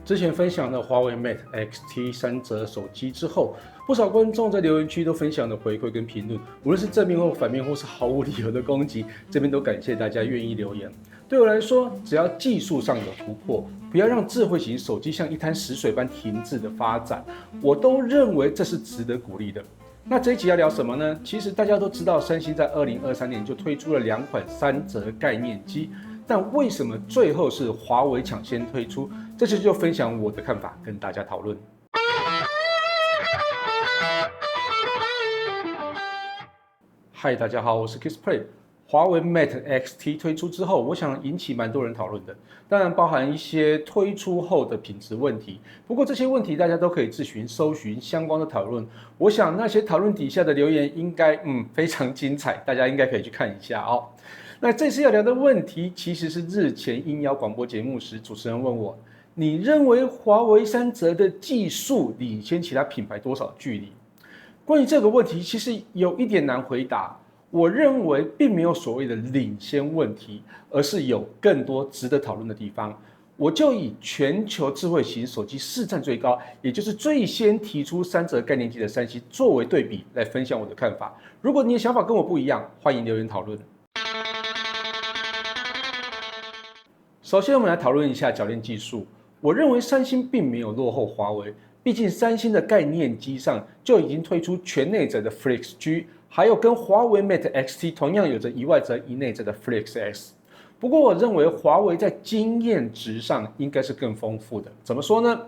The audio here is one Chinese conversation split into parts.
之前分享了华为 Mate X-T 3折手机之后，不少观众在留言区都分享了回馈跟评论，无论是正面或反面，或是毫无理由的攻击，这边都感谢大家愿意留言。对我来说，只要技术上有突破，不要让智慧型手机像一滩死水般停滞的发展，我都认为这是值得鼓励的。那这一集要聊什么呢？其实大家都知道，三星在2023年就推出了2款3折概念机，但为什么最后是华为抢先推出？这次就分享我的看法，跟大家讨论。嗨，大家好，我是 Kissplay。华为 Mate X-T 推出之后，我想引起蛮多人讨论的，当然包含一些推出后的品质问题。不过这些问题大家都可以自行搜寻相关的讨论。我想那些讨论底下的留言应该非常精彩，大家应该可以去看一下哦。那这次要聊的问题，其实是日前应邀广播节目时，主持人问我，你认为华为3折的技术领先其他品牌多少距离？关于这个问题，其实有一点难回答。我认为并没有所谓的领先问题，而是有更多值得讨论的地方。我就以全球智慧型手机市占最高，也就是最先提出3折概念机的三星作为对比，来分享我的看法。如果你的想法跟我不一样，欢迎留言讨论。首先，我们来讨论一下铰链技术。我认为三星并没有落后华为，毕竟三星的概念机上就已经推出全内折的 Flix G， 还有跟华为 Mate X-T 同样有着1外折1内折的 Flix S。不过，我认为华为在经验值上应该是更丰富的。怎么说呢？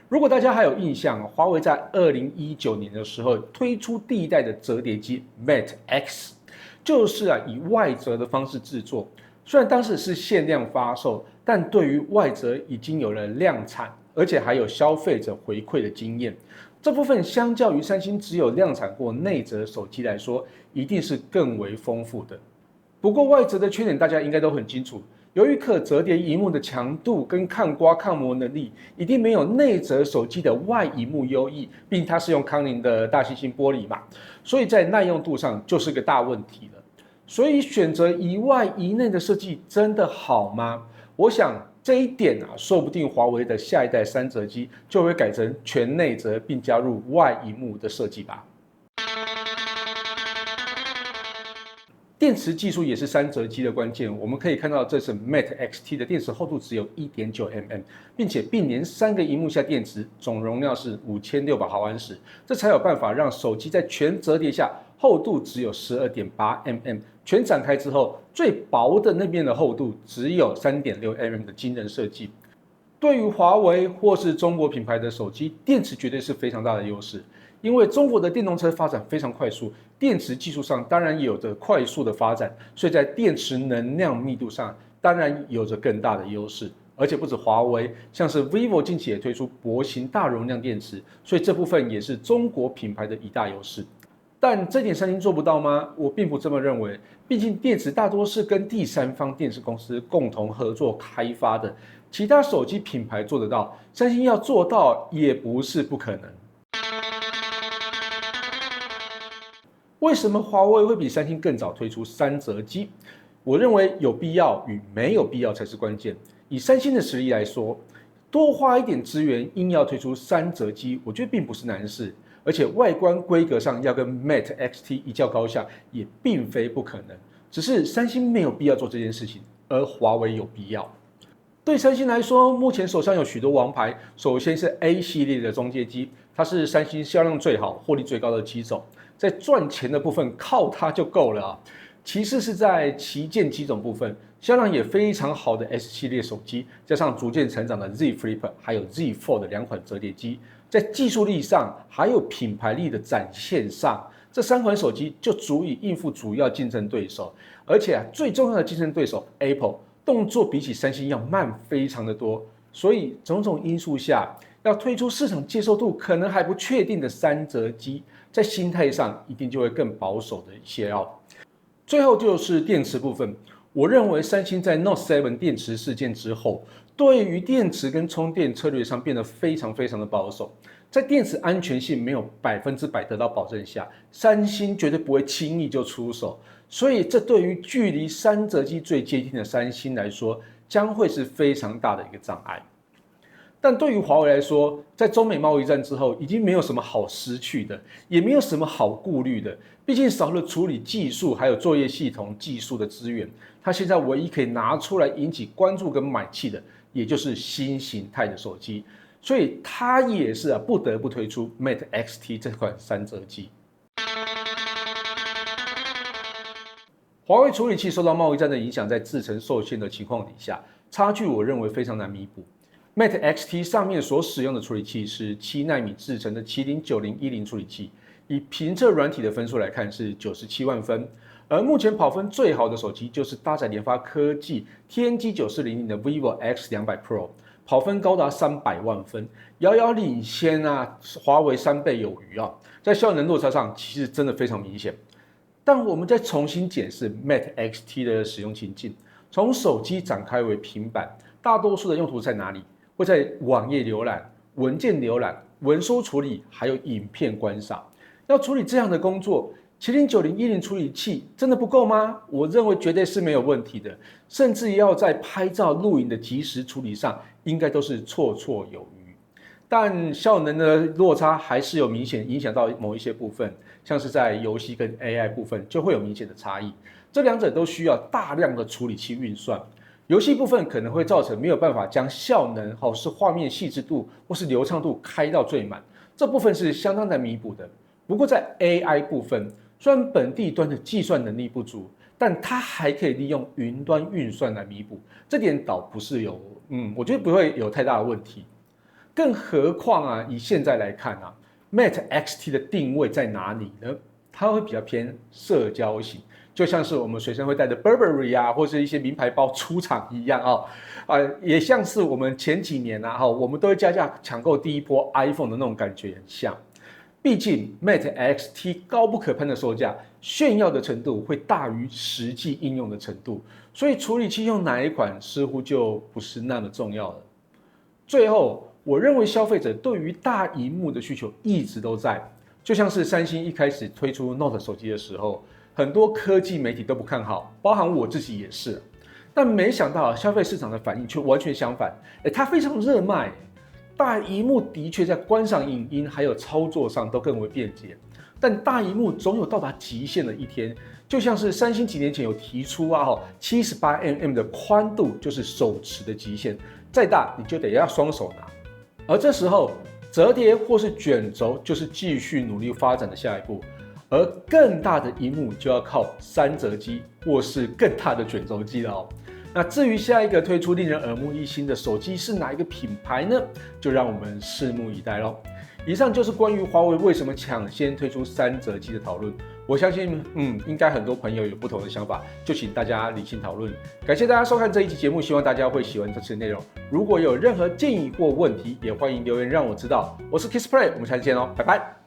如果大家还有印象，华为在2019年的时候推出第一代的折叠机 Mate X， 就是以外折的方式制作。虽然当时是限量发售，但对于外折已经有了量产，而且还有消费者回馈的经验。这部分相较于三星只有量产过内折手机来说，一定是更为丰富的。不过外折的缺点大家应该都很清楚，由于可折叠萤幕的强度跟抗刮抗磨能力，一定没有内折手机的外萤幕优异，毕竟它是用康宁的大猩猩玻璃嘛，所以在耐用度上就是个大问题了。所以选择1外1内的设计真的好吗？我想这一点说不定华为的下一代3折机就会改成全内折并加入外萤幕的设计吧。电池技术也是3折机的关键，我们可以看到这次 Mate X-T 的电池厚度只有 1.9mm， 并且并联3个萤幕下电池，总容量是5600毫安时，这才有办法让手机在全折叠下厚度只有 12.8mm， 全展开之后最薄的那边的厚度只有 3.6mm 的惊人设计。对于华为或是中国品牌的手机，电池绝对是非常大的优势。因为中国的电动车发展非常快速，电池技术上当然也有着快速的发展，所以在电池能量密度上当然有着更大的优势。而且不止华为，像是 vivo 近期也推出薄型大容量电池，所以这部分也是中国品牌的一大优势。但这点三星做不到吗？我并不这么认为，毕竟电池大多是跟第三方电池公司共同合作开发的，其他手机品牌做得到，三星要做到也不是不可能。为什么华为会比三星更早推出3折机？我认为有必要与没有必要才是关键。以三星的实力来说，多花一点资源硬要推出3折机，我觉得并不是难事。而且外观规格上要跟 Mate X-T 一较高下，也并非不可能。只是三星没有必要做这件事情，而华为有必要。对三星来说，目前手上有许多王牌。首先是 A 系列的中阶机，它是三星销量最好、获利最高的机种，在赚钱的部分靠它就够了。其次是在旗舰机种部分，销量也非常好的 S 系列手机，加上逐渐成长的 Z Flip 还有 Z Fold 的2款折叠机，在技术力上还有品牌力的展现上，这3款手机就足以应付主要竞争对手。而且最重要的竞争对手 Apple 动作比起三星要慢非常的多，所以种种因素下，要推出市场接受度可能还不确定的3折机，在心态上一定就会更保守的一些哦。最后就是电池部分，我认为三星在 Note 7电池事件之后，对于电池跟充电策略上变得非常的保守。在电池安全性没有100%得到保证下，三星绝对不会轻易就出手。所以这对于距离3折机最接近的三星来说，将会是非常大的一个障碍。但对于华为来说，在中美贸易战之后，已经没有什么好失去的，也没有什么好顾虑的。毕竟少了处理技术还有作业系统技术的资源，它现在唯一可以拿出来引起关注跟买气的，也就是新形态的手机。所以它也是不得不推出 Mate XT 这款3折机。华为处理器受到贸易战的影响，在制程受限的情况底下，差距我认为非常难弥补。Mate XT 上面所使用的处理器是7奈米制程的麒麟9010处理器，以评测软体的分数来看是97万分，而目前跑分最好的手机就是搭载联发科技天玑9400的 vivo X200 Pro， 跑分高达300万分，遥遥领先华为3倍有余在效能落差上其实真的非常明显。但我们再重新检视 Mate XT 的使用情境，从手机展开为平板，大多数的用途在哪里？会在网页浏览、文件浏览、文书处理，还有影片观赏。要处理这样的工作，麒麟9010处理器真的不够吗？我认为绝对是没有问题的，甚至要在拍照、录影的即时处理上，应该都是绰绰有余。但效能的落差还是有明显影响到某一些部分，像是在游戏跟 AI 部分就会有明显的差异。这两者都需要大量的处理器运算。游戏部分可能会造成没有办法将效能或是画面细致度或是流畅度开到最满，这部分是相当难弥补的。不过在 AI 部分，虽然本地端的计算能力不足，但它还可以利用云端运算来弥补，这点倒不是我觉得不会有太大的问题。更何况以现在来看Mate XT 的定位在哪里呢？它会比较偏社交型。就像是我们随身会带的 Burberry 或是一些名牌包出场一样也像是我们前几年我们都会加价抢购第一波 iPhone 的那种感觉很像。毕竟 Mate XT 高不可攀的售价，炫耀的程度会大于实际应用的程度，所以处理器用哪一款似乎就不是那么重要了。最后，我认为消费者对于大萤幕的需求一直都在，就像是三星一开始推出 Note 手机的时候，很多科技媒体都不看好，包含我自己也是。但没想到消费市场的反应却完全相反，它非常热卖。大萤幕的确在观赏影音还有操作上都更为便捷，但大萤幕总有到达极限的一天。就像是三星几年前有提出78mm 的宽度就是手持的极限，再大你就得要双手拿。而这时候折叠或是卷轴就是继续努力发展的下一步。而更大的萤幕就要靠3折机或是更大的卷轴机了那至于下一个推出令人耳目一新的手机是哪一个品牌呢？就让我们拭目以待咯。以上就是关于华为为什么抢先推出3折机的讨论。我相信应该很多朋友有不同的想法，就请大家理性讨论。感谢大家收看这一期节目，希望大家会喜欢这次的内容。如果有任何建议或问题，也欢迎留言让我知道。我是 Kissplay， 我们下期见咯，拜拜。